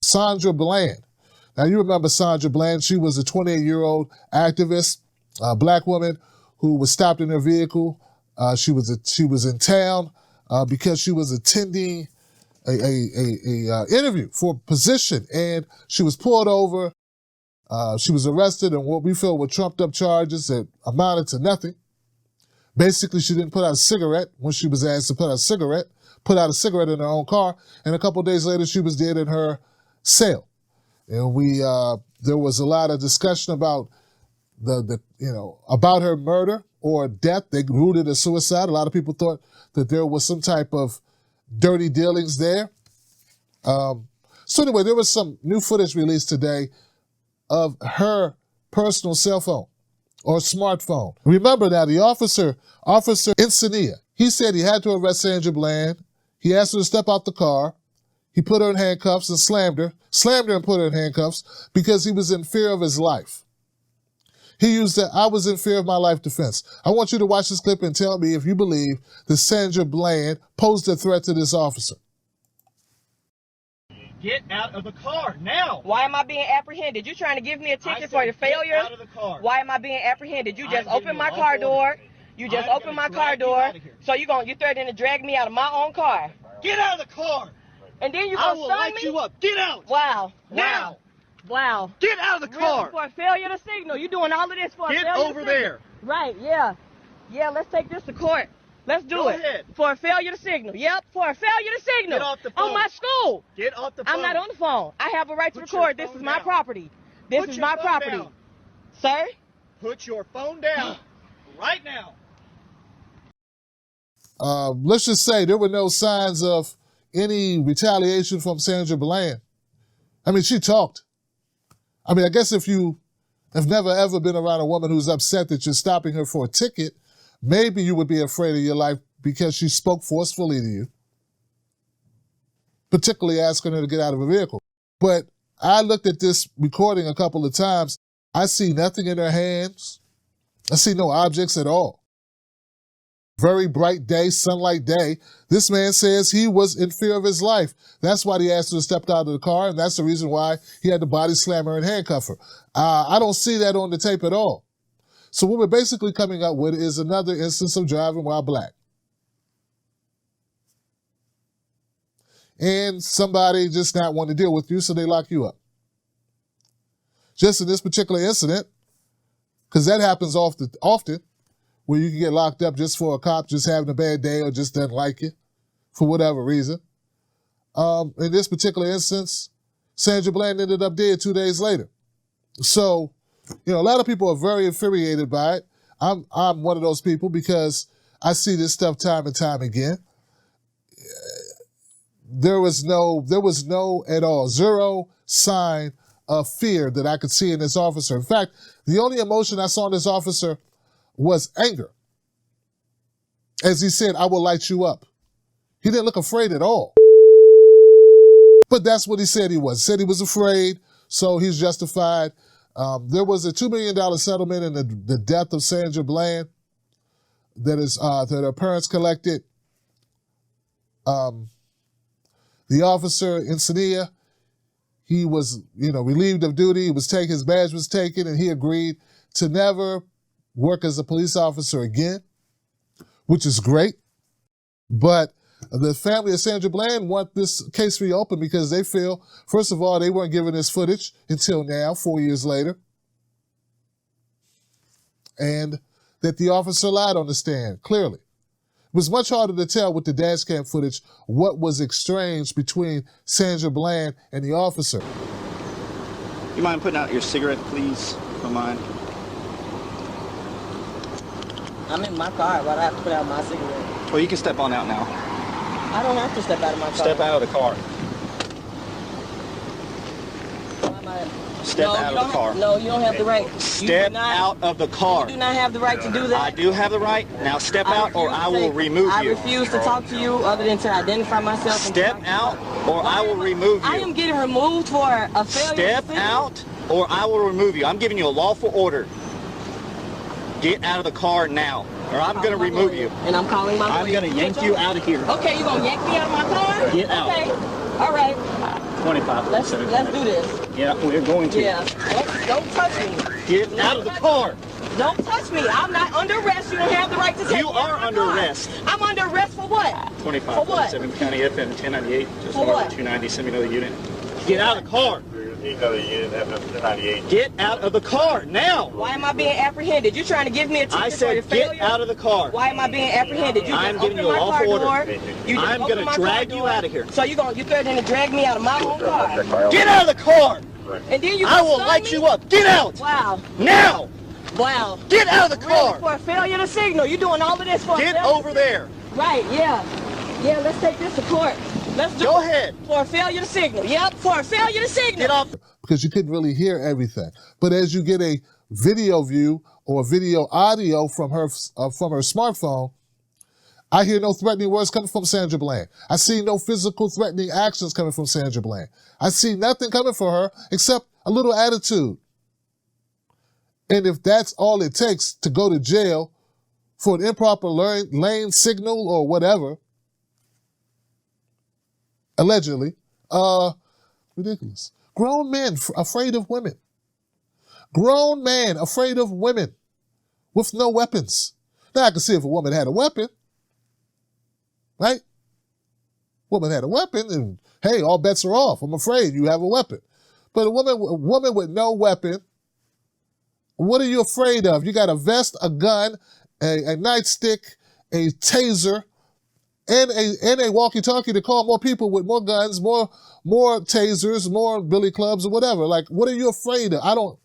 Sandra Bland. Now, you remember Sandra Bland. She was a 28-year-old activist, a black woman who was stopped in her vehicle. She was in town because she was attending a interview for a position, and she was pulled over. She was arrested on what we feel were trumped up charges that amounted to nothing. Basically, she didn't put out a cigarette when she was asked to put out a cigarette in her own car, and a couple of days later, she was dead in her cell. And there was a lot of discussion about about her murder or death. They ruled it as suicide. A lot of people thought that there was some type of dirty dealings there. So anyway, there was some new footage released today of her personal cell phone or smartphone. Remember now, the officer Encinitas, he said he had to arrest Sandra Bland. He asked her to step out the car. He put her in handcuffs and slammed her and put her in handcuffs because he was in fear of his life. He used that, "I was in fear of my life" defense. I want you to watch this clip and tell me if you believe that Sandra Bland posed a threat to this officer. Get out of the car now. Why am I being apprehended? You trying to give me a ticket for your failure? Get out of the car. Why am I being apprehended? You just opened my car door. You just opened my car door. So you threatening to drag me out of my own car. Get out of the car. And then you gonna stun me? I will light you up. Get out. Wow. Now. Wow. Get out of the car. Really, for a failure to signal. You doing all of this for a failure to signal? Get over there. Right, yeah. Yeah, let's take this to court. Let's do Go it. ahead. For a failure to signal. Yep, for a failure to signal. Get off the phone. On my school. Get off the phone. I'm not on the phone. I have a right to record. This is my property. This is my property. Sir? Put your phone down right now. Let's just say there were no signs of any retaliation from Sandra Bland. I mean, she talked. I mean, I guess if you have never ever been around a woman who's upset that you're stopping her for a ticket, maybe you would be afraid of your life because she spoke forcefully to you, particularly asking her to get out of a vehicle. But I looked at this recording a couple of times. I see nothing in her hands. I see no objects at all. Very bright day, sunlight day. This man says he was in fear of his life. That's why he asked her to step out of the car, and that's the reason why he had to body slam her and handcuff her. I don't see that on the tape at all. So what we're basically coming up with is another instance of driving while black. And somebody just not want to deal with you, so they lock you up. Just in this particular incident, because that happens often, where you can get locked up just for a cop just having a bad day or just doesn't like you for whatever reason. In this particular instance, Sandra Bland ended up dead 2 days later. So, a lot of people are very infuriated by it. I'm one of those people because I see this stuff time and time again. There was no at all, zero sign of fear that I could see in this officer. In fact, the only emotion I saw in this officer was anger. As he said, "I will light you up." He didn't look afraid at all. But that's what he said he was. He said he was afraid, so he's justified. There was a $2 million settlement in the death of Sandra Bland that her parents collected. The officer, Encinitas, he was, relieved of duty. His badge was taken, and he agreed to never work as a police officer again, which is great. But the family of Sandra Bland want this case reopened because they feel, first of all, they weren't given this footage until now, 4 years later, and that the officer lied on the stand, clearly. It was much harder to tell with the dash cam footage what was exchanged between Sandra Bland and the officer. You mind putting out your cigarette, please? Don't mind. I'm in my car. Why do I have to put out my cigarette? Well, you can step on out now. I don't have to step out of my car. Step out of the car. Why am I... Step out of the car. No, you don't have the right. Step out of the car. You do not have the right to do that. I do have the right. Now step out or I will remove you. I refuse to talk to you other than to identify myself. Step out or I will remove you. I am getting removed for a failure. Step out or I will remove you. I'm giving you a lawful order. Get out of the car now, or I'm going to remove you. And I'm calling my lawyer. I'm going to yank you out of here. Okay, you're going to yank me out of my car? Get out. Okay, all right. Let's do this. Yeah, we're going to. Yeah. Don't touch me. Get out of the car. Don't touch me. I'm not under arrest. You don't have the right to take You me are out of under my car. arrest. I'm under arrest for what? 2547 County FM 1098, just For north what? of 290. Send me another unit. Get out of the car. Another unit FM 1098. Get out of the car now. Why am I being apprehended? You trying to give me a ticket I for said your get failure? out of the car. Why am I being apprehended? You I'm just giving opened you a my car lawful door. order. You just I'm opened gonna my drag car you door. out of here. So you threatening to drag me out of my own car. Get out of the car. And then you I will stun light me? you up. Get out Wow. now. Wow. Get out of the Really, car. for a failure to signal. You're doing all of this for Get a failure over there. Right, yeah. Yeah, let's take this to court. Let's do Go it. ahead. For a failure to signal. Yep, for a failure to signal. Get off. Because you couldn't really hear everything. But as you get a video view or video audio from her smartphone, I hear no threatening words coming from Sandra Bland. I see no physical threatening actions coming from Sandra Bland. I see nothing coming for her except a little attitude. And if that's all it takes to go to jail for an improper lane signal or whatever, allegedly, ridiculous. Grown men afraid of women. Grown man afraid of women with no weapons. Now I can see if a woman had a weapon, right? Woman had a weapon and hey, all bets are off. I'm afraid you have a weapon. But a woman with no weapon, what are you afraid of? You got a vest, a gun, a nightstick, a taser, and a walkie-talkie to call more people with more guns, more tasers, more billy clubs or whatever. Like, what are you afraid of?